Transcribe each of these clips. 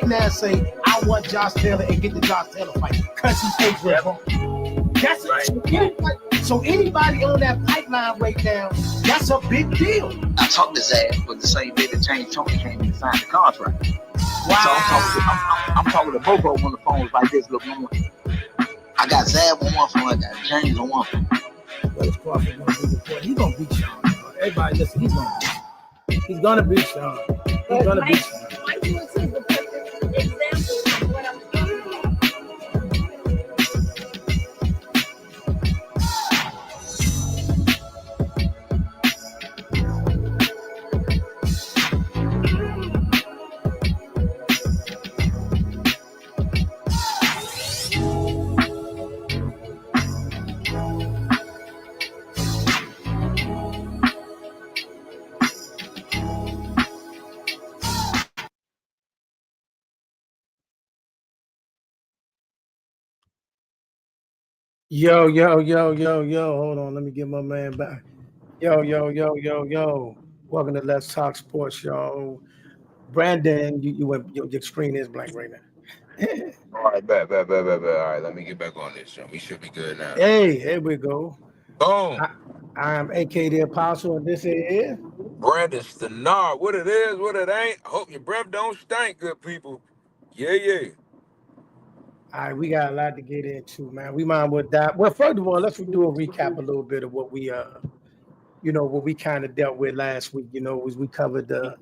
now and say, I want Josh Taylor and get the Josh Taylor fight because he's Adrian Broner. That's it. So anybody on that pipeline right now, that's a big deal. I talked to Zach, but the same day that James Tony came in and signed the contract. Wow. So I'm talking to Bobo on the phone like this. Look, I got Zab on one phone, I got James on one phone. Well, Crawford gonna be the point. He's gonna beat Sean. Everybody listen, he's gonna beat Sean. He's gonna beat Sean. Mike Lewis is the perfect example of what I'm talking about. Yo. Hold on, let me get my man back. Yo. Welcome to Let's Talk Sports, y'all. Brandon, you went. Your screen is blank right now. All right, bet. All right, let me get back on this, John. We should be good now. Hey, here we go. Boom. I'm AK the Apostle, and this is Brandon Stenard. What it is, what it ain't. I hope your breath don't stink, good people. Yeah. all right. We got a lot to get into, man. We mind with that. Well, first of all, let's do a recap a little bit of what we what we kind of dealt with last week. Was we covered the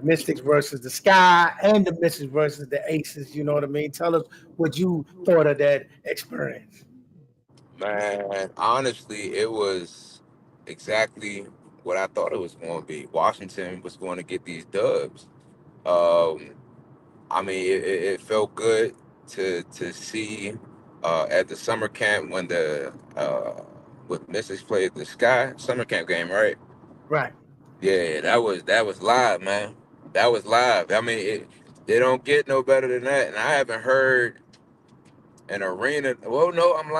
Mystics versus the Sky and the Mystics versus the Aces. You know what I mean? Tell us what you thought of that experience. Man, honestly, it was exactly what I thought it was going to be. Washington was going to get these dubs. I mean, it felt good to see at the summer camp when the with Mystics played the Sky summer camp game, right? Right. Yeah, that was live, man. That was live. I mean, they don't get no better than that. And I haven't heard an arena. Well, no, I'm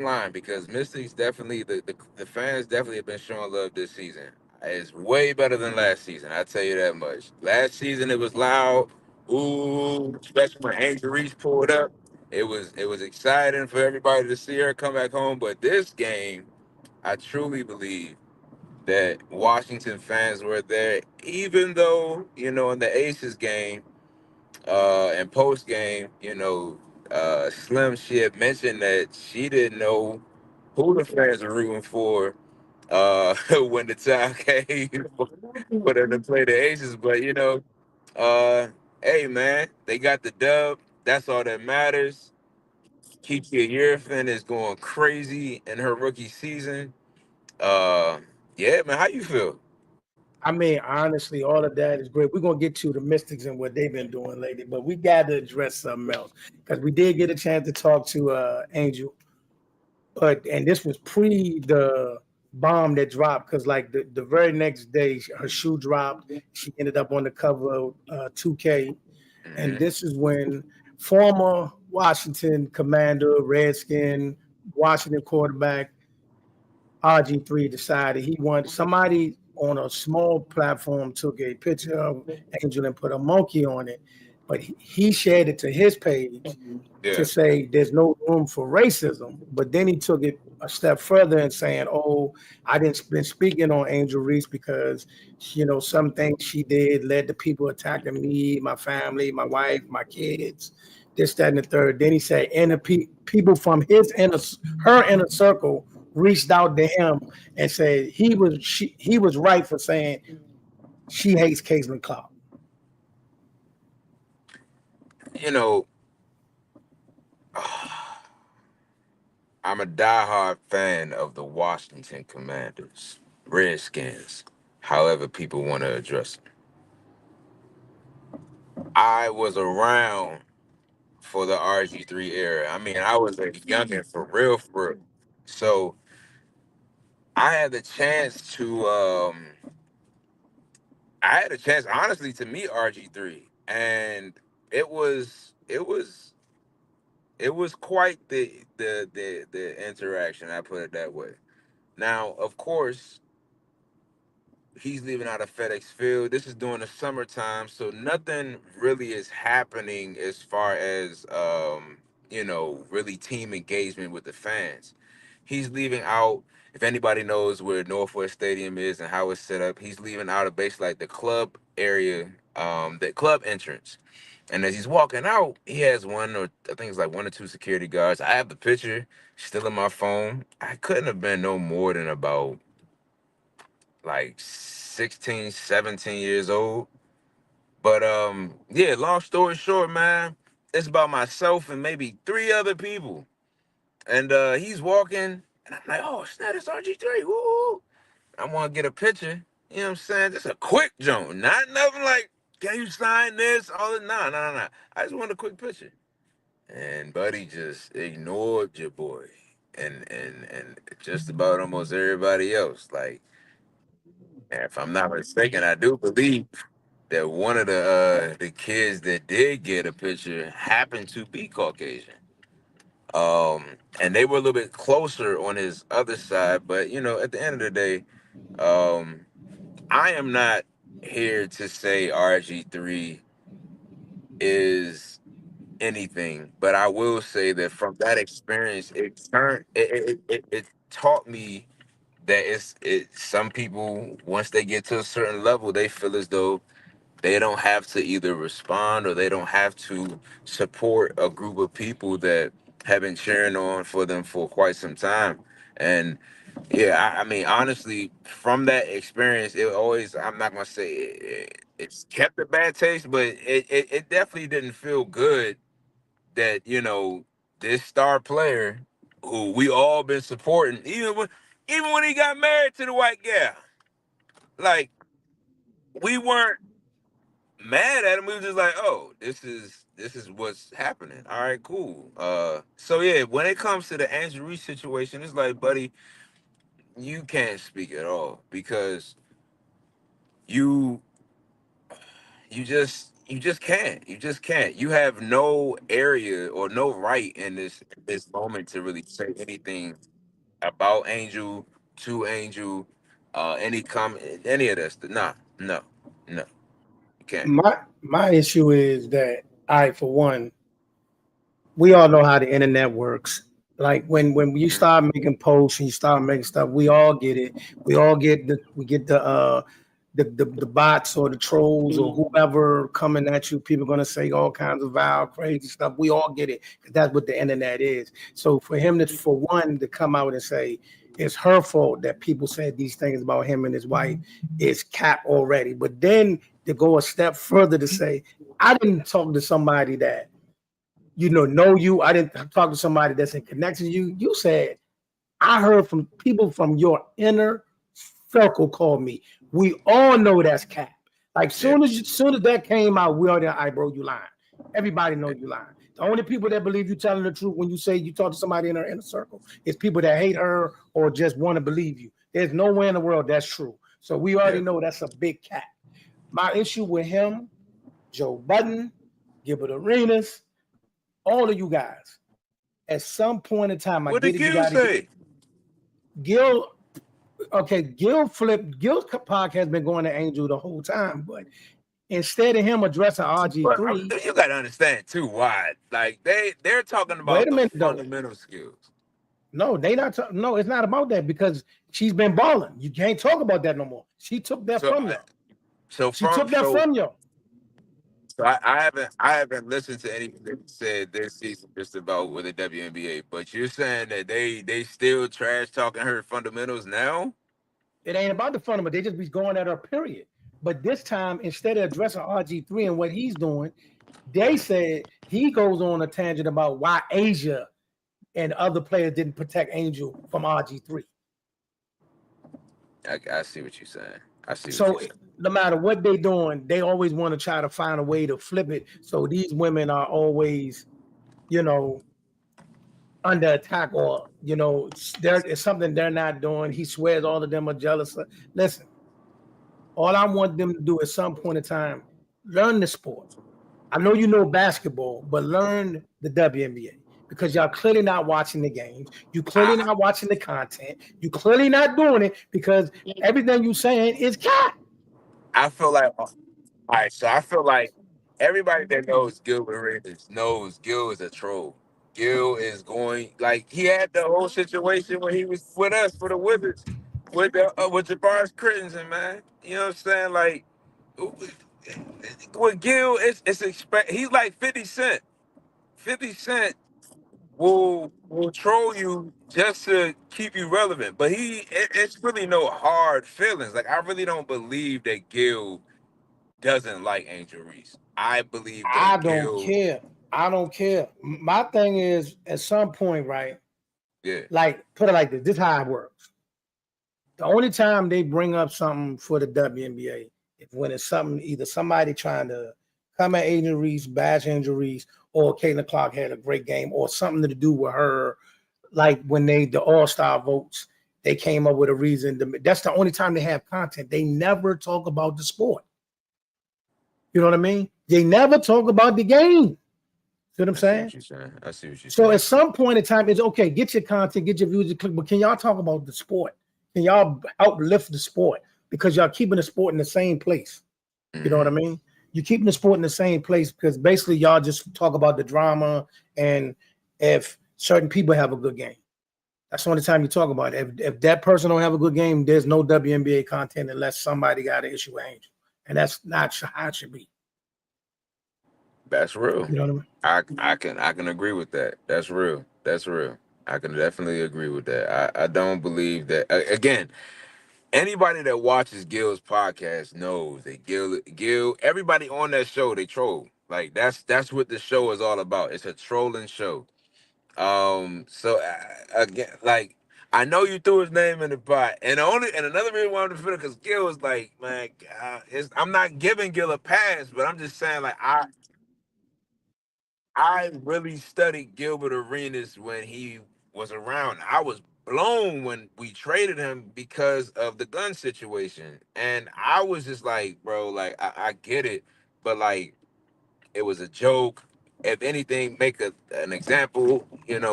lying because Mystics definitely the fans definitely have been showing love this season. It's way better than last season. I tell you that much. Last season it was loud, ooh, especially when Reese pulled up. It was exciting for everybody to see her come back home. But this game, I truly believe that Washington fans were there, even though, in the Aces game, and post game, Slim, she had mentioned that she didn't know who the fans were rooting for when the time came for them to play the Aces. But, hey, man, they got the dub. That's all that matters. Kiki Yerfin is going crazy in her rookie season. Uh, yeah, man, how you feel? I mean, honestly, all of that is great. We're gonna get to the Mystics and what they've been doing lately, but we got to address something else because we did get a chance to talk to Angel, and this was pre the bomb that dropped because like the very next day her shoe dropped. She ended up on the cover of 2K, and this is when former Washington Commander, Redskin, Washington quarterback RG3 decided he wanted somebody on a small platform took a picture of Angel and put a monkey on it, but he shared it to his page to say there's no room for racism. But then he took it a step further and saying, "Oh, I didn't been speaking on Angel Reese because some things she did led to people attacking me, my family, my wife, my kids, this, that, and the third." Then he said, and the people from her inner circle reached out to him and said he was right for saying she hates Caitlin Clark. I'm a diehard fan of the Washington Commanders, Redskins, however people want to address them. I was around for the RG3 era. I mean, I was a youngin' for real, for real. So I had the chance honestly to meet RG3, and it was quite the interaction. I put it that way. Now, of course, He's leaving out of FedEx Field. This is during the summertime, so nothing really is happening as far as really team engagement with the fans. He's leaving out. If anybody knows where Northwest Stadium is and how it's set up, he's leaving out of basically like the club area, the club entrance. And as he's walking out, he has one or I think it's like one or two security guards. I have the picture still in my phone. I couldn't have been no more than about like 16, 17 years old. But yeah, long story short, man, it's about myself and maybe three other people. And he's walking, and I'm like, oh, snap, it's RG3. Woo! I want to get a picture. You know what I'm saying? Just a quick joke. Not nothing like, can you sign this? All the no. I just want a quick picture. And Buddy just ignored your boy. And just about almost everybody else. Like, and if I'm not mistaken, I do believe that one of the kids that did get a picture happened to be Caucasian. And they were a little bit closer on his other side, but at the end of the day, um, I am not here to say RG3 is anything, but I will say that from that experience, it taught me that some people once they get to a certain level, they feel as though they don't have to either respond or they don't have to support a group of people that have been cheering on for them for quite some time. And yeah, I mean, honestly, from that experience, it always, I'm not going to say it's kept a bad taste, but it definitely didn't feel good that, this star player who we all been supporting, even when he got married to the white gal, like, we weren't mad at him. We were just like, oh, this is what's happening. All right, cool. So yeah, when it comes to the Andrew Reese situation, it's like, buddy, you can't speak at all because you you just can't. You just can't. You have no area or no right in this moment to really say anything about Angel, to Angel, any of this. Nah, no, no, you can't. My issue is that I, for one, we all know how the internet works. Like when you Mhm. start making posts and you start making stuff, we all get it. We get the bots or the trolls or whoever coming at you. People gonna say all kinds of vile, crazy stuff. We all get it because that's what the internet is. So for him to, for one, to come out and say it's her fault that people said these things about him and his wife is cap already. But then to go a step further to say, I didn't talk to somebody that know you. I didn't talk to somebody that's in connection to you. You said, I heard from people from your inner circle call me. We all know that's cap. Like Yeah. soon as that came out, we already, I bro, you lying. Everybody know you lying. The only people that believe you telling the truth when you say you talk to somebody in her inner circle is people that hate her or just want to believe you. There's nowhere in the world that's true. So we already Yeah. know that's a big cap. My issue with him, Joe Budden, Gilbert Arenas, all of you guys, at some point in time, I What get did it. You Gil got to get say? Gil. Okay, Gil's podcast has been going to Angel the whole time, but instead of him addressing But RG3, you gotta understand too why. Like they're talking wait about a the minute though. fundamental skills. No, they not. No, it's not about that because she's been balling. You can't talk about that no more. She took that So from I, y'all. so She from took that so from y'all. so I haven't listened to anything that said this season just about with the WNBA. But you're saying that they still trash talking her fundamentals now? It ain't about the fundamental. They just be going at her. Period. But this time, instead of addressing RG3 and what he's doing, they said he goes on a tangent about why Asia and other players didn't protect Angel from RG3. I see what you're saying. I see what you're So saying. no matter what they're doing, they always want to try to find a way to flip it. So these women are always, you know, under attack or, there is something they're not doing. He swears all of them are jealous. Listen, all I want them to do at some point in time, learn the sport. I know you know basketball, but learn the WNBA. because y'all clearly not watching the games. You clearly not watching the content. You clearly not doing it because everything you saying is cat. I feel like, all right, so I feel like everybody that knows Gil Arenas knows Gil is a troll. Gil is going like he had the whole situation when he was with us for the Wizards with Jabari's Crittensen, man. You know what I'm saying? Like with Gil, it's expect he's like 50 Cent. 50 Cent will troll you just to keep you relevant. But it's really no hard feelings. Like I really don't believe that Gil doesn't like Angel Reese. I believe I that don't Gil, care. I don't care. My thing is, at some point, right? yeah. Like, put it like this. This is how it works. The only time they bring up something for the WNBA is when it's something, either somebody trying to come at Angel Reese, bash Angel Reese, or Caitlin Clark had a great game, or something to do with her. Like when the All-Star votes, they came up with a reason. That's the only time they have content. They never talk about the sport. You know what I mean? They never talk about the game. See what I'm I see saying? what you're saying. I see what you're So saying. at some point in time, it's okay. Get your content, get your views, but can y'all talk about the sport? Can y'all uplift the sport? Because y'all keeping the sport in the same place. You know what I mean? You're keeping the sport in the same place because basically y'all just talk about the drama and if certain people have a good game. That's the only time you talk about it. If that person don't have a good game, there's no WNBA content unless somebody got an issue with Angel. And that's not how it should be. That's real. You know what I mean? I can agree with that. That's real. That's real. I can definitely agree with that. I don't believe that again. Anybody that watches Gil's podcast knows that Gil, everybody on that show, they troll. Like that's what the show is all about. It's a trolling show. So again, like I know you threw his name in the pot, and another reason why I'm defending because Gil was like, man, I'm not giving Gil a pass, but I'm just saying like I really studied Gilbert Arenas when he was around. I was blown when we traded him because of the gun situation. And I was just like, bro, like I get it, but like it was a joke. If anything, make an example,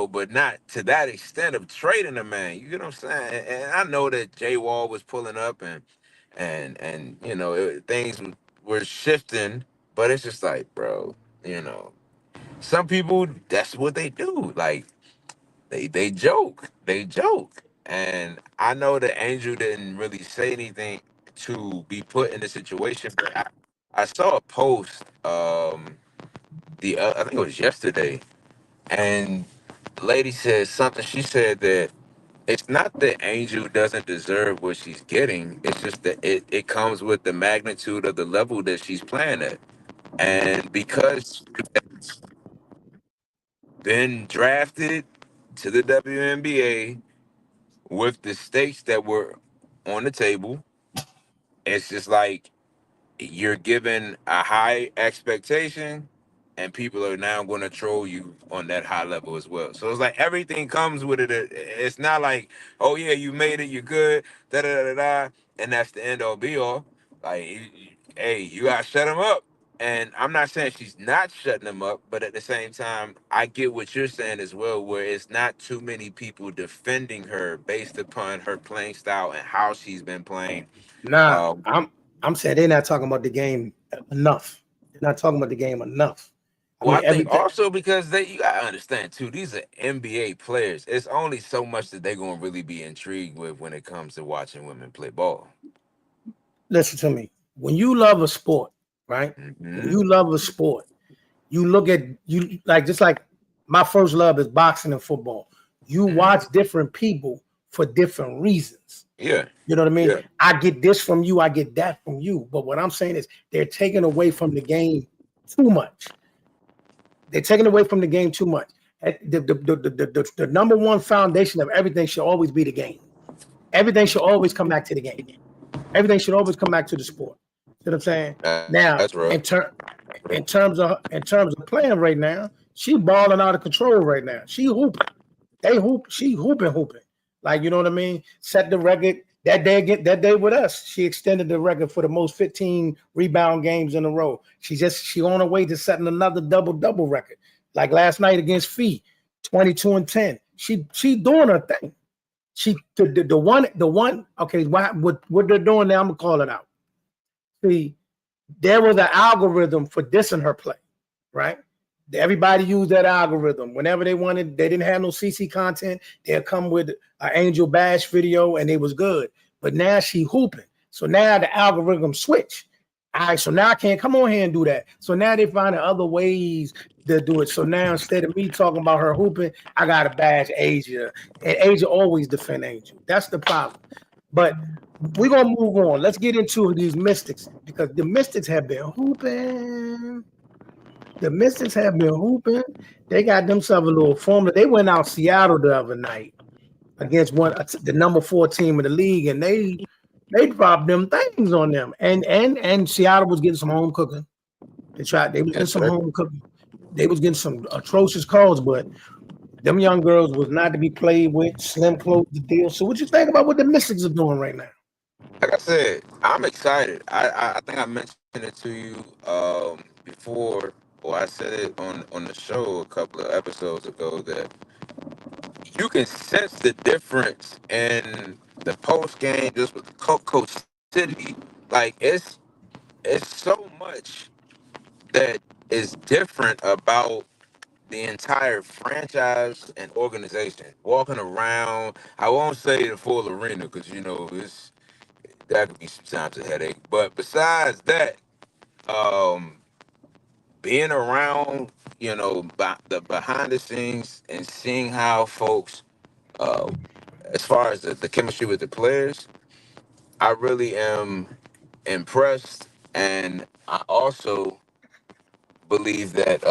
but not to that extent of trading a man. You know what I'm saying? And I know that Jay Wall was pulling up and things were shifting, but it's just like, bro, some people that's what they do. Like they joke. They joke. And I know that Angel didn't really say anything to be put in the situation, but I saw a post I think it was yesterday, and the lady said something. She said that it's not that Angel doesn't deserve what she's getting. It's just that it comes with the magnitude of the level that she's playing at. And because been drafted to the WNBA with the stakes that were on the table. It's just like you're given a high expectation and people are now going to troll you on that high level as well. So it's like everything comes with it. It's not like, oh yeah, you made it, you're good, da da da da, and that's the end all be all. Like, hey, you gotta shut them up. And I'm not saying she's not shutting them up, but at the same time, I get what you're saying as well, where it's not too many people defending her based upon her playing style and how she's been playing. Nah, Um, I'm saying they're not talking about the game enough. They're not talking about the game enough. I Well, mean, I think everything. also because you gotta understand too, these are NBA players. It's only so much that they're gonna really be intrigued with when it comes to watching women play ball. Listen to me. When you love a sport, right? When Hmm. you love a sport, you look at you like just like my first love is boxing and football. You Hmm. watch different people for different reasons. Yeah, You know what I mean? yeah. I get this from you, I get that from you. But what I'm saying is they're taking away from the game too much. They're taking away from the game too much. The number one foundation of everything should always be the game. Everything should always come back to the game. Everything should always come back to the sport. You know what I'm saying? Now, That's real. in terms of playing right now, she balling out of control right now. She hooping. They hoop. She hooping. Like you know what I mean? Set the record that day. That day with us, she extended the record for the most 15 rebound games in a row. She on her way to setting another double record. Like last night against Fee, 22-10. She doing her thing. She the one. Okay, what they're doing now? I'm gonna call it out. See, there was an algorithm for dissing her play, right? Everybody used that algorithm. Whenever they wanted, they didn't have no CC content. They'll come with an Angel Bash video, and it was good. But now she hooping. So now the algorithm switch. All right, so now I can't come on here and do that. So now they find other ways to do it. So now instead of me talking about her hooping, I gotta bash Asia. And Asia always defend Angel. That's the problem. But we're gonna move on. Let's get into these Mystics because the Mystics have been hooping. The Mystics have been hooping. They got themselves a little formula. They went out Seattle the other night against the number 4 team in the league, and they dropped them things on them. And Seattle was getting some home cooking. They was getting some home cooking. They was getting some atrocious calls, but them young girls was not to be played with. Slim closed the deal. So what you think about what the Mystics are doing right now? Like I said, I'm excited. I think I mentioned it to you before, or I said it on the show a couple of episodes ago that you can sense the difference in the post game just with Coach City. Like it's so much that is different about the entire franchise and organization. Walking around, I won't say the full arena because that could be sometimes a headache. But besides that, um, being around, the behind the scenes and seeing how folks, uh, as far as the chemistry with the players, I really am impressed, and I also believe that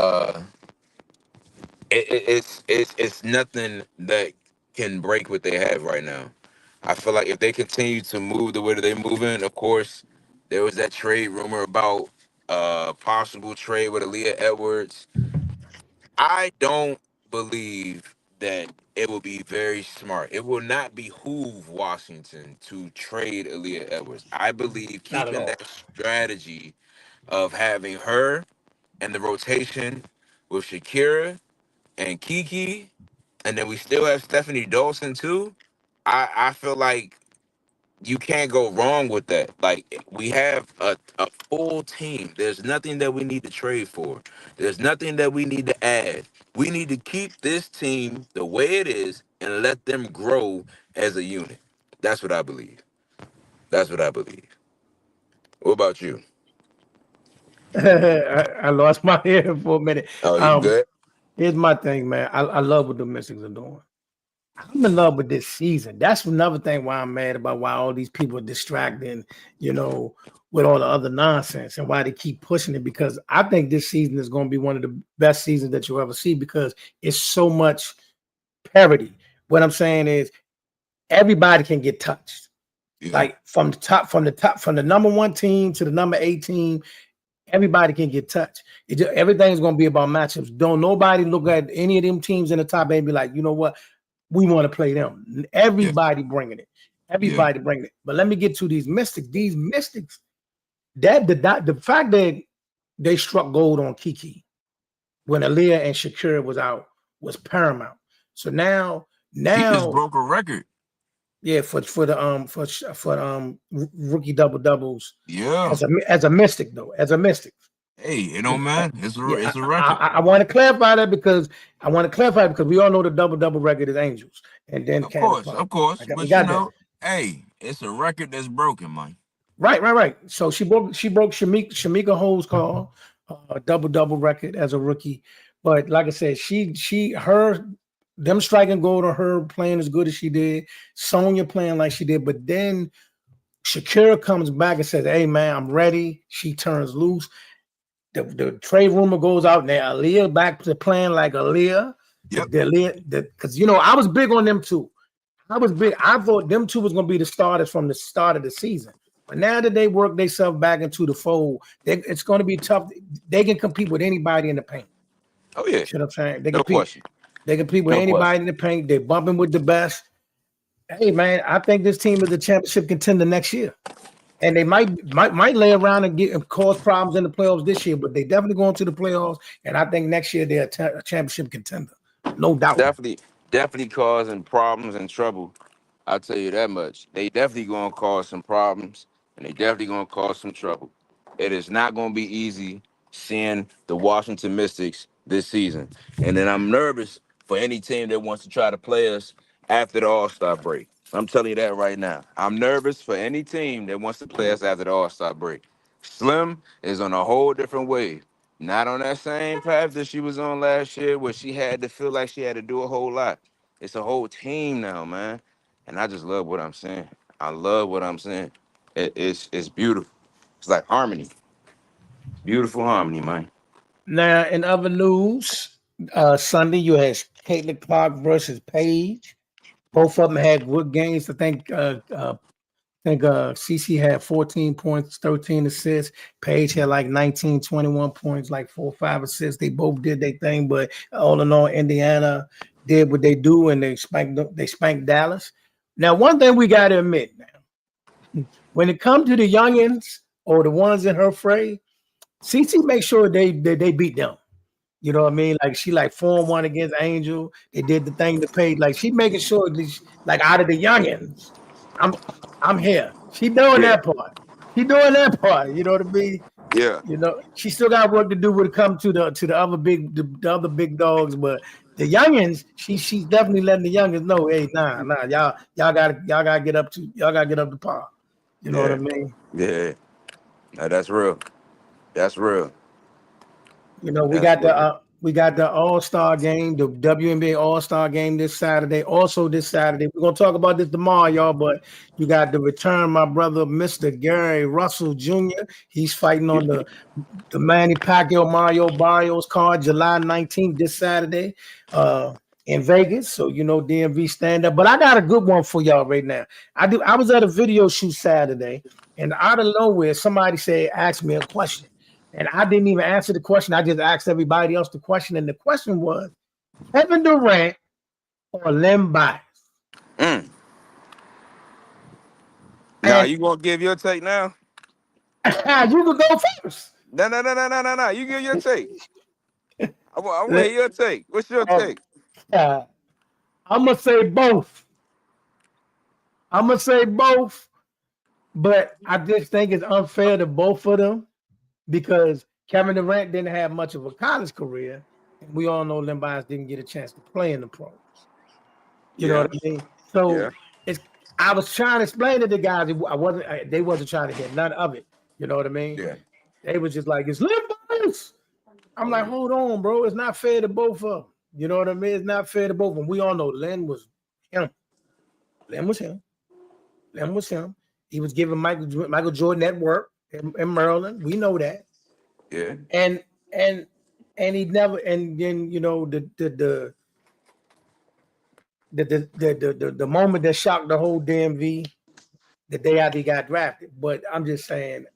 it's nothing that can break what they have right now. I feel like if they continue to move the way that they move in, of course, there was that trade rumor about possible trade with Aaliyah Edwards. I don't believe that it will be very smart. It will not behoove Washington to trade Aaliyah Edwards. I believe Not at keeping all. that strategy of having her and the rotation with Shakira and Kiki, and then we still have Stephanie Dawson too. I feel like you can't go wrong with that. Like we have a full team. There's nothing that we need to trade for. There's nothing that we need to add. We need to keep this team the way it is and let them grow as a unit. That's what I believe. That's what I believe. What about you? I lost my hair for a minute. Oh, you good? Here's my thing, man. I love what the Mystics are doing. I'm in love with this season. That's another thing why I'm mad about why all these people are distracting, with all the other nonsense and why they keep pushing it. Because I think this season is going to be one of the best seasons that you'll ever see because it's so much parity. What I'm saying is everybody can get touched. Yeah. Like from the number 1 team to the number 8 team, everybody can get touched. Everything's going to be about matchups. Don't nobody look at any of them teams in the top 8 and be like, you know what? We want to play them. Everybody bringing it. Everybody bringing it. But let me get to these Mystics. These Mystics, the fact that they struck gold on Kiki when Aaliyah and Shakira was out was paramount. So now He just broke a record. yeah, for rookie double doubles. Yeah. As a Mystic though, as a Mystic. Hey, it don't matter. It's a record. I want to clarify that because we all know the double record is Angels, and then Of course. But hey, it's a record that's broken, man. Right. So she broke Shamika Ho's call, double record as a rookie. But like I said, them striking gold on her playing as good as she did, Sonya playing like she did, but then Shakira comes back and says, "Hey man, I'm ready." She turns loose. The trade rumor goes out now. Aaliyah back to playing like Aaliyah. Yep. Because I was big on them too. I thought them two was gonna be the starters from the start of the season. But now that they work themselves back into the fold, it's gonna be tough. They can compete with anybody in the paint. Oh yeah. You know what I'm saying? No question. They compete with anybody in the paint. They're bumping with the best. Hey man, I think this team is a championship contender next year. And they might lay around and cause problems in the playoffs this year, but they definitely going to the playoffs. And I think next year they're a championship contender. no doubt. Definitely causing problems and trouble. I'll tell you that much. They definitely gonna cause some problems, and they definitely gonna cause some trouble. It is not gonna be easy seeing the Washington Mystics this season, and then I'm nervous for any team that wants to try to play us after the All-Star break. I'm telling you that right now. I'm nervous for any team that wants to play us after the All-Star break. Slim is on a whole different wave. Not on that same path that she was on last year, where she had to feel like she had to do a whole lot. It's a whole team now, man. And I just love what I'm seeing. I love what I'm seeing. It's beautiful. It's like harmony, beautiful harmony, man. Now, in other news, Sunday you had Caitlin Clark versus Paige. Both of them had good games. I think CC had 14 points, 13 assists. Paige had like 19, 21 points, like 4 or 5 assists. They both did their thing, but all in all, Indiana did what they do, and they spanked Dallas. Now, one thing we got to admit now, when it comes to the youngins or the ones in her fray, CC makes sure they beat them. You know what I mean? Like she like 4-1 against Angel. They did the thing to Paige. Like she making sure like out of the youngins, I'm I'm here. She doing Yeah, that part. She doing that part. You know what I mean? yeah, You know, she still got work to do when it comes to the the other big dogs, but the youngins, she's definitely letting the youngins know, hey, nah, y'all gotta get up to par. You know what I yeah, mean? yeah. Now, that's real. That's real. You know, That's real. we got the All-Star game, the WNBA All-Star game this Saturday. Also this Saturday, we're gonna talk about this tomorrow, y'all. But you got the return, my brother, Mr. Gary Russell Jr. He's fighting on the Manny Pacquiao Mario Barrios card, July 19th, this Saturday, in Vegas. So you know, DMV stand up. But I got a good one for y'all right now. I was at a video shoot Saturday, and out of nowhere, somebody asked me a question. And I didn't even answer the question. I just asked everybody else the question. And the question was Kevin Durant or Len Bias. Mm. Now And you gonna give your take now? you could go first. No, no, no, no, no, no, no. You give your take. I want to Le- hear your take. What's your uh, take? I'm gonna say both. I'm gonna say both, but I just think it's unfair to both of them because Kevin Durant didn't have much of a college career, and we all know Len Bias didn't get a chance to play in the pros. You know what Yeah, I mean? yeah, So it's I was trying to explain to the guys. They wasn't trying to hear none of it. You know what I mean? yeah. They was just like, it's Len Bias. I'm like, hold on, bro. It's not fair to both of them. You know what I mean? It's not fair to both of them. We all know Len was him. Len was him. Len was him. He was giving Michael Jordan that work in Maryland. We know that. Yeah, And and and he never. And then you know the moment that shocked the whole DMV the day after he got drafted. But I'm just saying,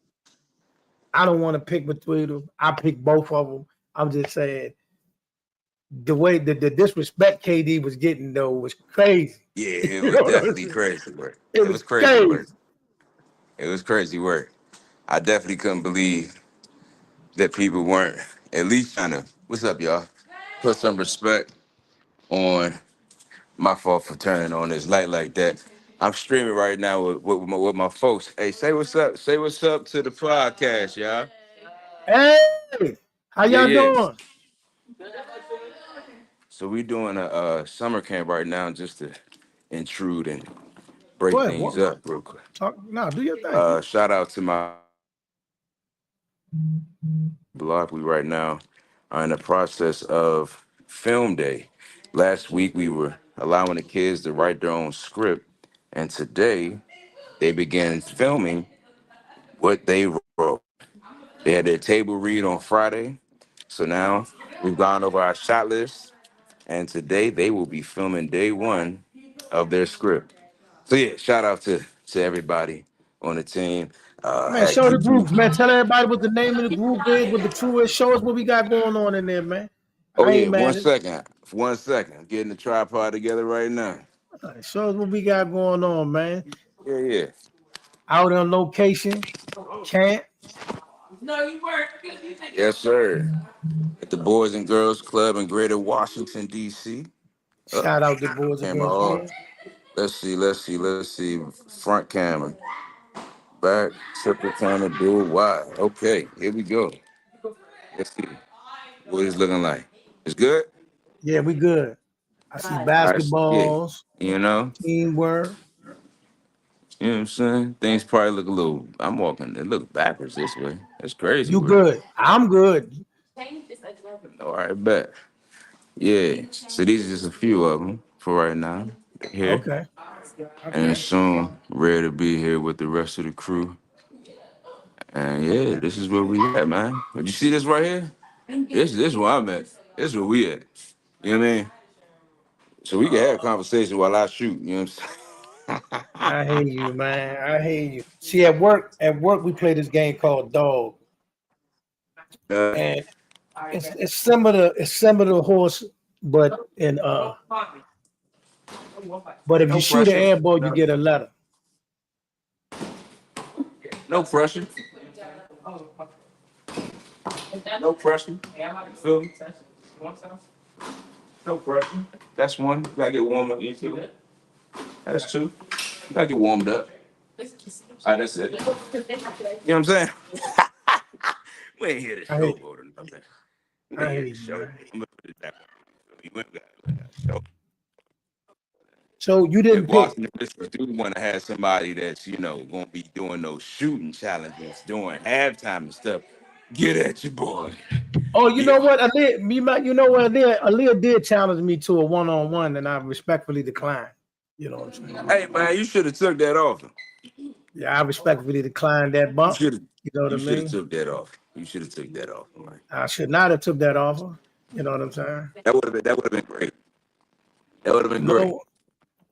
I don't want to pick between them. I pick both of them. I'm just saying the way the disrespect KD was getting though was crazy. yeah. It You was know what I'm definitely saying? crazy work. It It was was crazy work. crazy. It was crazy work. I definitely couldn't believe that people weren't at least trying to. What's up, y'all? Put some respect on my fault for turning on this light like that. I'm streaming right now with my folks. Hey, say what's up. Say what's up to the podcast, y'all. Hey, how Yeah, y'all yeah. doing? So we doing a summer camp right now just to intrude and Go break ahead. things up real quick. Talk. No, do your thing. Shout out to my blog. We right now are in the process of film day. Last week we were allowing the kids to write their own script, and today they began filming what they wrote. They had their table read on Friday, so now we've gone over our shot list, and today they will be filming day one of their script. So yeah, shout out to everybody on the team. Man, Had show the Kiki. groups, man. Tell everybody what the name of the group is, what the crew is. Show us what we got going on in there, man. Oh I yeah, ain't one mad at it. second. 1 second. I'm getting the tripod together right now. All right, show us what we got going on, man. Yeah, yeah. Out on location, can't. Yes, sir. at the Boys and Girls Club in Greater Washington, D.C. Shout out to Boys and Camera Girls off. Club. Let's see. Front camera. Back, triple camera, dual wide. Okay, here we go. Let's see what it's looking like. It's good? Yeah, we good. I see All right, yeah. basketballs, You know? teamwork. You know what I'm saying? Things probably look a little, I'm walking, it look backwards this way. That's crazy You work. good. I'm good. All right, bet. Yeah. So these are just a few of them for right now. Here. Okay. And Okay. soon, ready to be here with the rest of the crew. And yeah, this is where we at, man. Did you see this right here? This is where I'm at. This is where we at. You know what I mean? So we can have a conversation while I shoot. You know what I'm saying? I hate you, man. I hate you. See, at work, we play this game called Dog, Uh, and it's similar. It's similar to horse, but but if you no shoot an pressure. air ball, you get a letter. No pressure. No pressure. You feel me? No pressure. That's one. You gotta get warmed up. You feel it? That's two. You gotta get warmed up. All right, that's it. You know what I'm saying? We ain't here to I hate, showboat or nothing. We I ain't here to hate you, show. man. I'm gonna put it back. We went back. Show. So you If didn't pick. Boston College do want to have somebody that's, gonna be doing those shooting challenges during halftime and stuff, get at your boy. Oh, you know Yeah. what? You know what? Aaliyah did challenge me to a one-on-one, and I respectfully declined. You know what I'm saying? Hey man, you should have took that off. Yeah, I respectfully declined that You bump. should have. You know what I You should have mean? took that off. You should have took that off. Man. I should not have took that offer. You know what I'm saying? That would have been. That would have been great. That would have been great.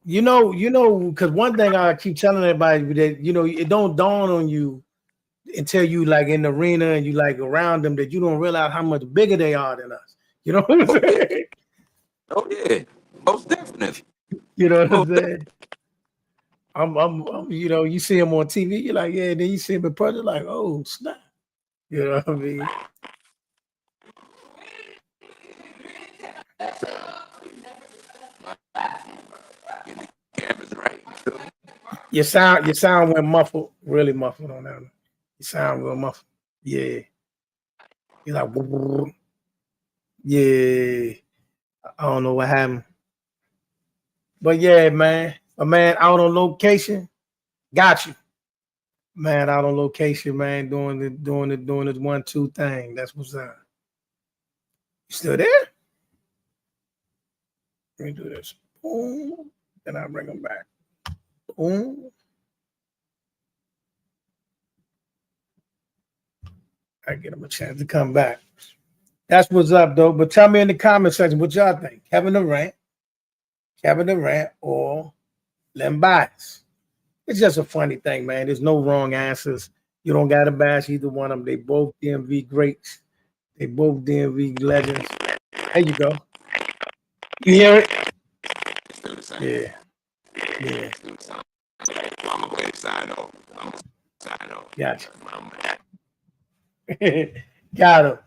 No, because one thing I keep telling everybody that it don't dawn on you until you like in the arena and you like around them that you don't realize how much bigger they are than us. You know what I'm Oh yeah. saying? Oh yeah. Most definitely. You know what I'm Most saying? You see him on TV, you're like, yeah, then you see him in person, like, oh snap. You know what I mean? definitely. Cameras right. Your sound went muffled, really muffled on that one. You sound real muffled. Yeah. You're like, yeah. I don't know what happened. But yeah, man. A man out on location, got you. Man out on location, man, doing this 1-2 thing. That's what's up. You still there? Let me do this. Boom. Then I bring them back. Boom. I get them a chance to come back. That's what's up, though. But tell me in the comment section what y'all think. Kevin Durant, or Len Bias. It's just a funny thing, man. There's no wrong answers. You don't got to bash either one of them. They both DMV greats. They both DMV legends. There you go. You hear it? Still the same. Yeah. Yeah. Still the same. I'm gonna go ahead and sign off. I'm gonna sign off. Gotcha. Got him.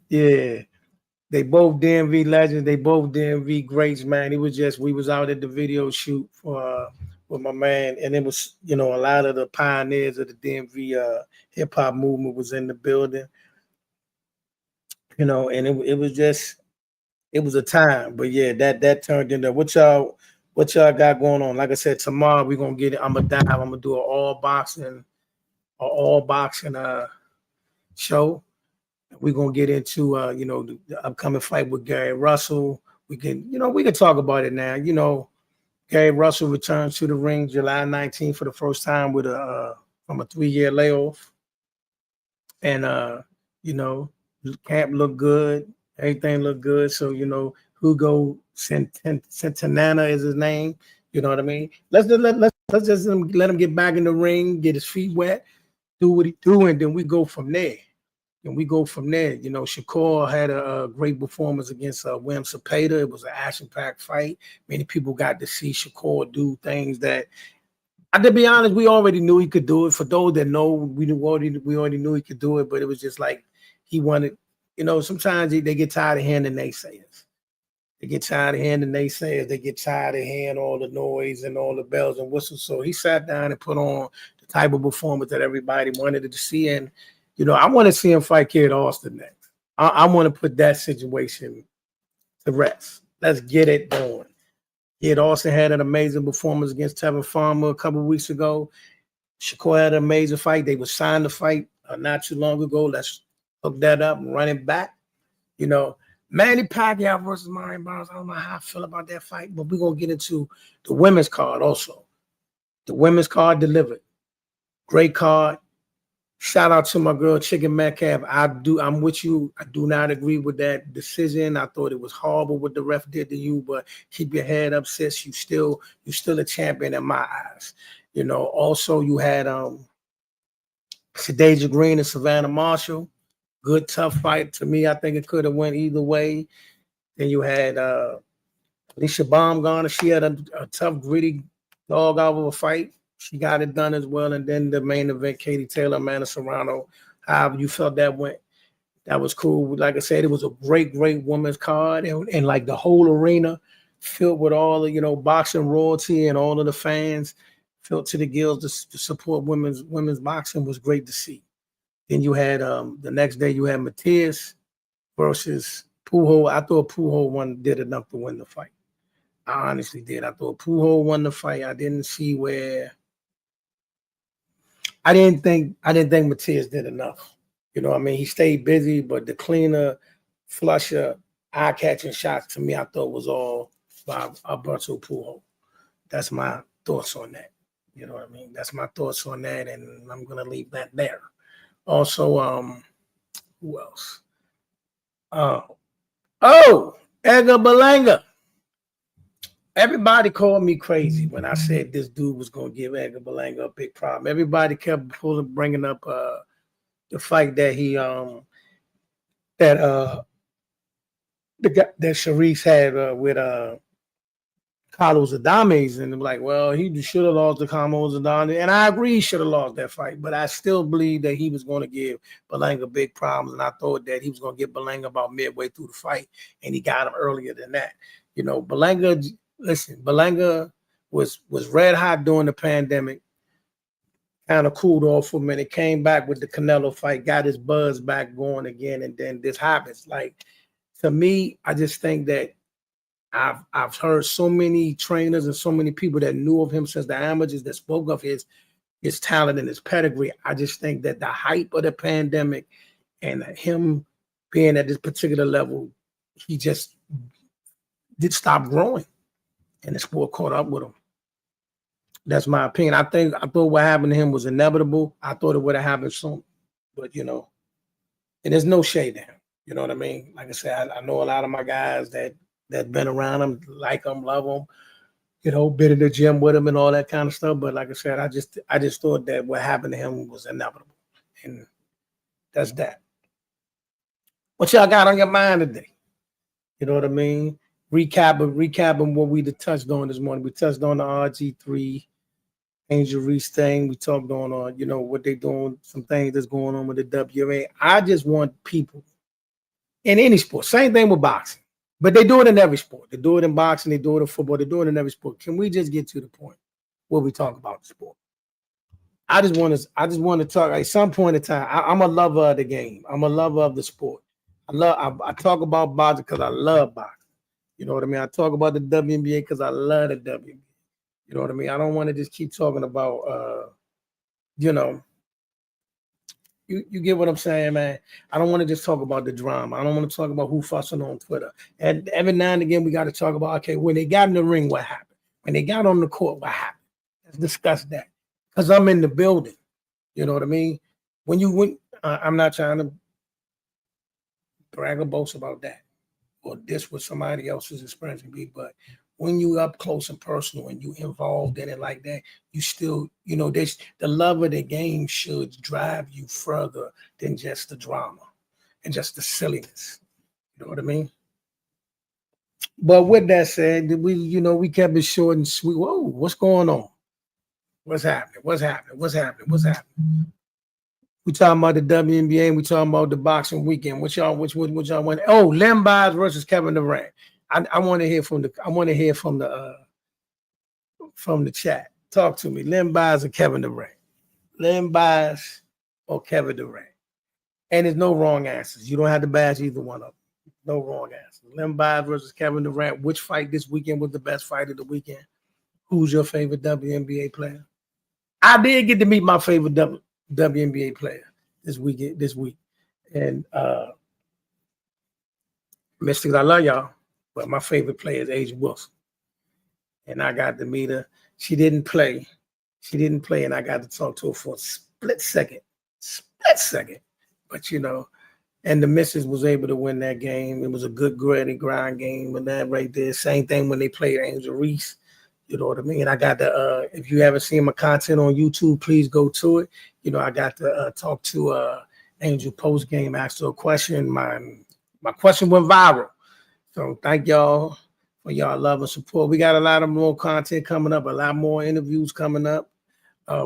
Yeah. They both DMV legends. They both DMV greats, man. We was out at the video shoot for with my man, and it was, a lot of the pioneers of the DMV hip hop movement was in the building, and it was a time. But yeah, that turned into what y'all got going on. Like I said, tomorrow we're gonna get it. I'm gonna do an all boxing show. We're gonna get into the upcoming fight with Gary Russell. We can talk about it now. Gary Russell returns to the ring July 19th for the first time with from a 3-year layoff. And camp looked good, everything looked good. So Hugo Centanana is his name. You know what I mean? Let's just let him get back in the ring, get his feet wet, do what he do, and then we go from there. Shakur had a great performance against William Cepeda. It was an action-packed fight. Many people got to see Shakur do things that, to be honest, we already knew he could do it. For those that know, we already knew he could do it, but it was just like he wanted sometimes they get tired of hearing the naysayers. They get tired of hearing the naysayers. They get tired of hearing all the noise and all the bells and whistles. So he sat down and put on the type of performance that everybody wanted to see. And, I want to see him fight Kid Austin next. I want to put that situation to rest. Let's get it going. Kid Austin had an amazing performance against Tevin Farmer a couple of weeks ago. Shakur had an amazing fight. They were signed to fight not too long ago. Let's hook that up and run it back. Manny Pacquiao versus Marion Barnes. I don't know how I feel about that fight, but we're going to get into the women's card also. The women's card delivered. Great card. Shout out to my girl, Chicken Metcalf. I'm with you. I do not agree with that decision. I thought it was horrible what the ref did to you, but keep your head up, sis. You're still a champion in my eyes. Also you had Shadeja Green and Savannah Marshall. Good, tough fight. To me, I think it could have went either way. Then you had Alicia Baumgartner. She had a tough, gritty dog out of a fight. She got it done as well. And then the main event, Katie Taylor, Amanda Serrano. However you felt that went, that was cool. Like I said, it was a great, great women's card. And like the whole arena filled with all the, boxing royalty and all of the fans filled to the gills to support women's boxing was great to see. Then you had the next day you had Matias versus Pujol. I thought Pujol did enough to win the fight. I honestly did. I thought Pujol won the fight. I didn't see where. I didn't think Matias did enough. He stayed busy, but the cleaner, flusher, eye-catching shots to me, I thought was all by Alberto Pujol. That's my thoughts on that. That's my thoughts on that, and I'm gonna leave that there. Also, who else? Edgar Berlanga. Everybody called me crazy when I said this dude was going to give Edgar Berlanga a big problem. Everybody kept bringing up the fight that that Sharice had with Carlos Adames, and I'm like, well, he should have lost to Carlos Adames, and I agree he should have lost that fight, but I still believe that he was going to give Berlanga big problems, and I thought that he was going to get Berlanga about midway through the fight, and he got him earlier than that. Berlanga was red hot during the pandemic, kind of cooled off for a minute, came back with the Canelo fight, got his buzz back going again, and then this happens. Like, to me, I just think that I've heard so many trainers and so many people that knew of him since the amateurs that spoke of his talent and his pedigree. I just think that the hype of the pandemic and him being at this particular level, he just did stop growing, and the sport caught up with him. That's my opinion. I thought what happened to him was inevitable. I thought it would have happened soon, but and there's no shade there. You know what I mean? Like I said, I know a lot of my guys that been around him, like him, love him, been in the gym with him and all that kind of stuff. But like I said, I just thought that what happened to him was inevitable. And that's that. What y'all got on your mind today? You know what I mean? Recapping what we touched on this morning. We touched on the RG3 Angel Reese thing. We talked on what they doing, some things that's going on with the WNBA. I just want people in any sport, same thing with boxing. But they do it in every sport. They do it in boxing. They do it in football. They do it in every sport. Can we just get to the point where we talk about the sport? I just want to talk at some point in time. I'm a lover of the game. I'm a lover of the sport. I talk about boxing because I love boxing. You know what I mean? I talk about the WNBA because I love the WNBA. You know what I mean? I don't want to just keep talking about You get what I'm saying, man? I don't want to just talk about the drama. I don't want to talk about who fussing on Twitter. And every now and again, we got to talk about, okay, when they got in the ring, what happened? When they got on the court, what happened? Let's discuss that. Because I'm in the building. You know what I mean? I'm not trying to brag or boast about that or this what somebody else's experience can be, but when you up close and personal and you involved in it like that, you still, the love of the game should drive you further than just the drama and just the silliness. You know what I mean? But with that said, we kept it short and sweet. Whoa, what's going on? What's happening? We talking about the WNBA and we talking about the boxing weekend. Which y'all want? Oh, Len Bias versus Kevin Durant. I want to hear from the chat. Talk to me. Len Bias or Kevin Durant? Len Bias or Kevin Durant? And there's no wrong answers. You don't have to bash either one of them. No wrong answers. Len Bias versus Kevin Durant. Which fight this weekend was the best fight of the weekend? Who's your favorite WNBA player? I did get to meet my favorite WNBA player this week. And Mystics, I love y'all, but my favorite player is A'ja Wilson. And I got to meet her. She didn't play, and I got to talk to her for a split second. But and the missus was able to win that game. It was a good gritty grind game with that right there. Same thing when they played Angel Reese. You know what I mean? I got to, if you haven't seen my content on YouTube, please go to it. I got to talk to Angel post game, asked her a question. My question went viral. So thank y'all for y'all love and support. We got a lot of more content coming up, a lot more interviews coming up.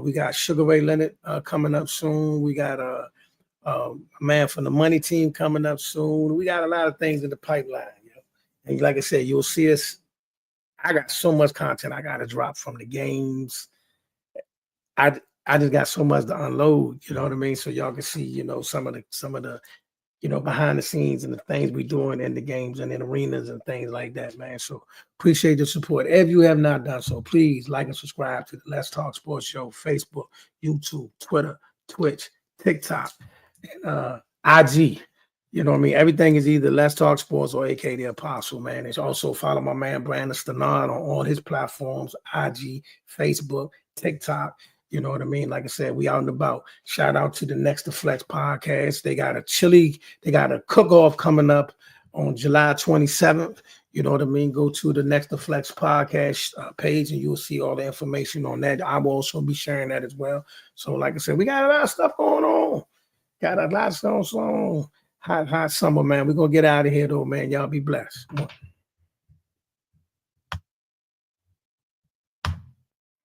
We got Sugar Ray Leonard coming up soon. We got a man from the Money Team coming up soon. We got a lot of things in the pipeline. And like I said, you'll see us. I got so much content I got to drop from the games. I just got so much to unload, you know what I mean? So y'all can see, some of the behind the scenes and the things we doing in the games and in arenas and things like that, man. So appreciate your support. If you have not done so, please like and subscribe to the Let's Talk Sports Show, Facebook, YouTube, Twitter, Twitch, TikTok, and IG. You know what I mean? Everything is either Let's Talk Sports or AK The Apostle, man. It's also follow my man Brandon Stenard on all his platforms, IG, Facebook, TikTok. You know what I mean? Like I said, we out and about. Shout out to the Next to Flex podcast. They got a cook-off coming up on July 27th. You know what I mean? Go to the Next to Flex podcast page and you'll see all the information on that. I will also be sharing that as well. So like I said, we got a lot of stuff going on. Got a lot of stuff on. Hot summer, man. We're going to get out of here, though, man. Y'all be blessed.